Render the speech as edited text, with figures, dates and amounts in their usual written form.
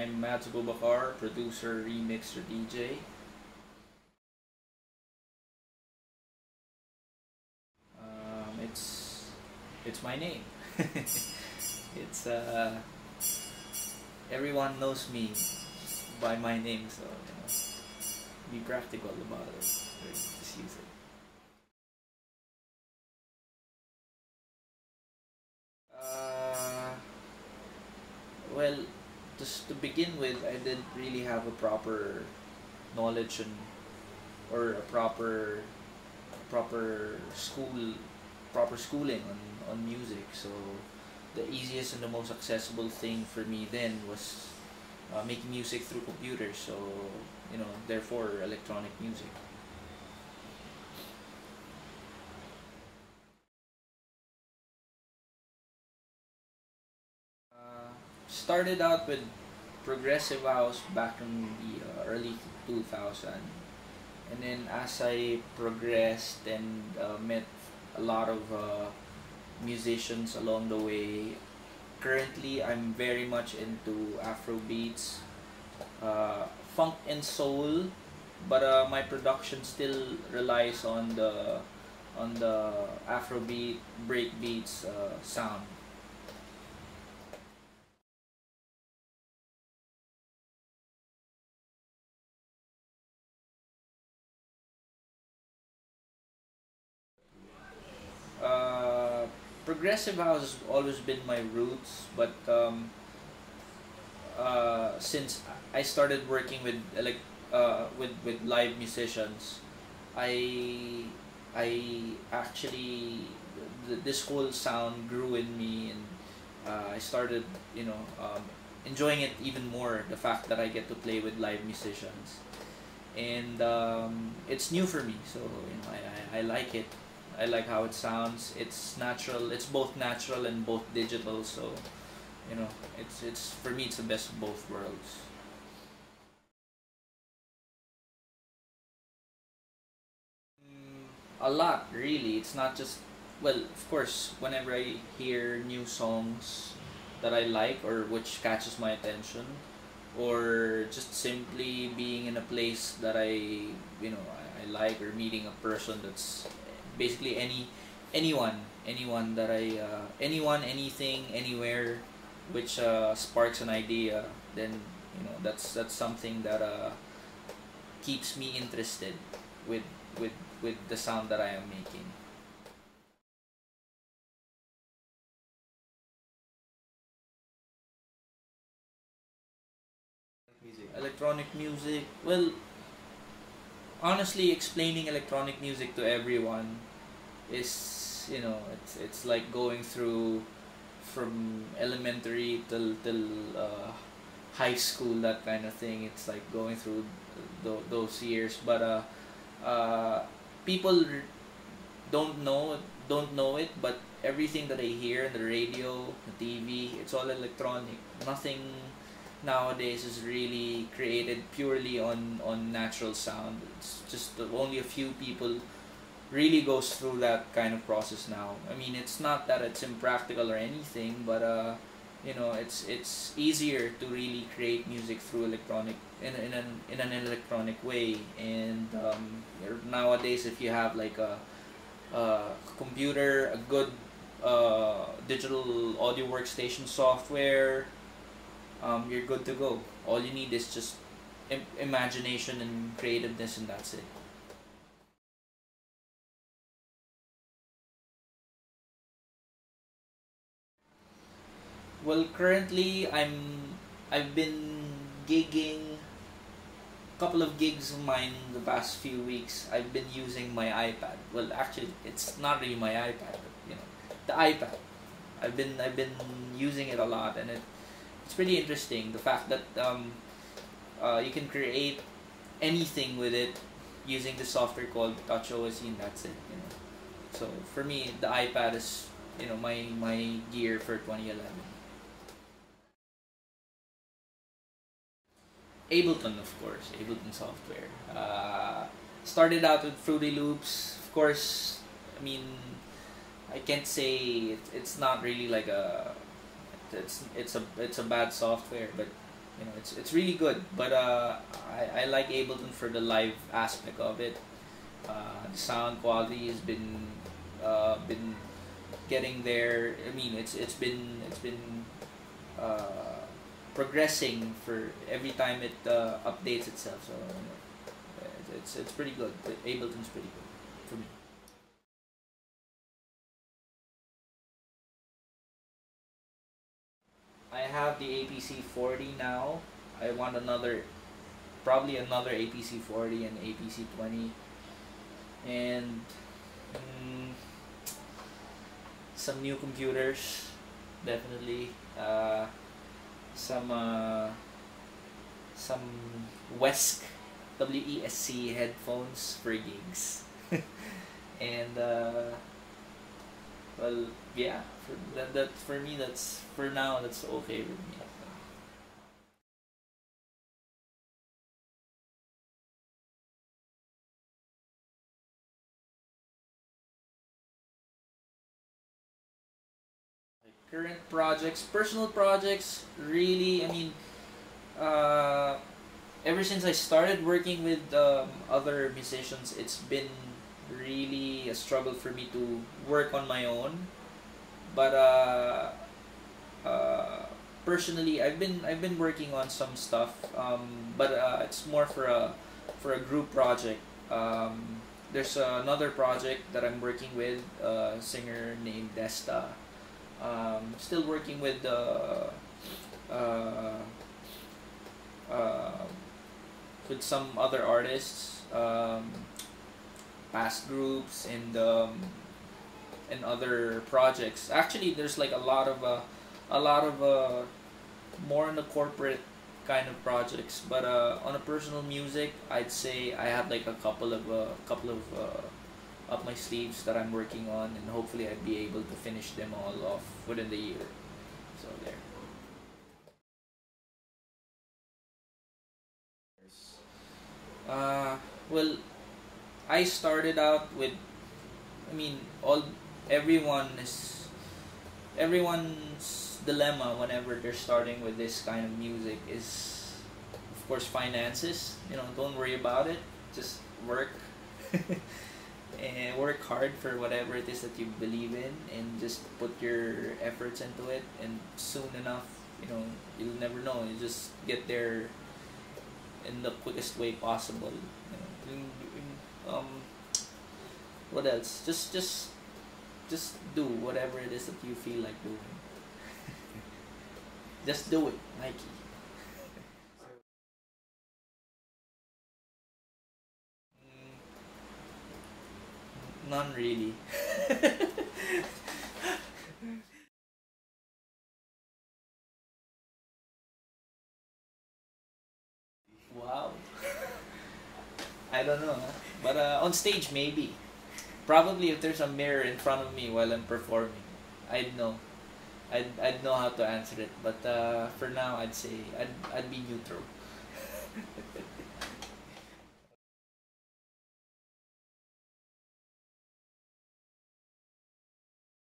I'm Madz Abubakar, producer, remixer, DJ. It's my name. it's Everyone knows me by my name, so be practical about it. Just use it. Uh, well, just to begin with, I didn't really have a proper knowledge and or a proper schooling on music. So the easiest and the most accessible thing for me then was making music through computers. So therefore electronic music. Started out with progressive house back in the early 2000, and then as I progressed and met a lot of musicians along the way, currently I'm very much into Afro beats, funk and soul, but my production still relies on the Afrobeat break beats sound. Uh, Progressive house has always been my roots, but since I started working with with live musicians, I I actually this whole sound grew in me, and I started enjoying it even more. The fact that I get to play with live musicians, and it's new for me, so I like it. I like how it sounds. It's natural. It's both natural and both digital. So, it's for me. It's the best of both worlds. A lot, really. It's not just, well, of course, whenever I hear new songs that I like or which catches my attention, or just simply being in a place that I like, or meeting a person that's basically anyone that anyone, anything, anywhere, which sparks an idea, then that's something that keeps me interested with with with the sound that I am making. Electronic music, well, honestly, explaining electronic music to everyone is, it's like going through from elementary till high school, that kind of thing. It's like going through those years, but people don't know it, but everything that I hear on the radio, the TV, it's all electronic. Nothing nowadays is really created purely on natural sound. It's just that only a few people really goes through that kind of process now. I mean, it's not that it's impractical or anything, but it's easier to really create music through electronic in an electronic way. And nowadays, if you have like a computer, a good digital audio workstation software, you're good to go. All you need is just imagination and creativeness, and that's it. Well, currently I've been gigging, a couple of gigs of mine the past few weeks. I've been using my iPad. Well, actually, it's not really my iPad, but the iPad. I've been using it a lot, and it's pretty interesting. The fact that you can create anything with it using the software called TouchOS, and that's it. So for me, the iPad is my gear for 2011. Ableton, of course, Ableton software. Started out with Fruity Loops, of course. I mean, I can't say it's not really like a it's a bad software, but it's really good. But I like Ableton for the live aspect of it. The sound quality has been getting there. I mean, it's been progressing for every time it updates itself. So it's pretty good. But Ableton's pretty good for me. I have the APC 40 now. I want probably another APC 40 and APC 20, and mm, some new computers, definitely. Some some WESC WESC headphones for gigs, and well, yeah, that for me, that's for now, that's okay with me. Like current projects, personal projects, really. I mean, uh, ever since I started working with other musicians, it's been really a struggle for me to work on my own. But uh, personally, I've been working on some stuff, but it's more for a group project. There's another project that I'm working with a singer named Desta. Still working uh, uh, with some other artists, past groups, and other projects. Actually, there's like a lot of more on the corporate kind of projects, but on a personal music, I'd say I have like a couple of up my sleeves that I'm working on, and hopefully I'd be able to finish them all off within the year. So there. Uh, well, I started out with, I mean, everyone is everyone's dilemma whenever they're starting with this kind of music is, of course, finances. Don't worry about it. Just work and work hard for whatever it is that you believe in, and just put your efforts into it. And soon enough, you'll never know. You just get there in the quickest way possible. What else? Just do whatever it is that you feel like doing. Just do it, Nike. None really. Wow. I don't know, huh? But on stage maybe. Probably if there's a mirror in front of me while I'm performing, I'd know. I'd know how to answer it. But for now, I'd say I'd be neutral.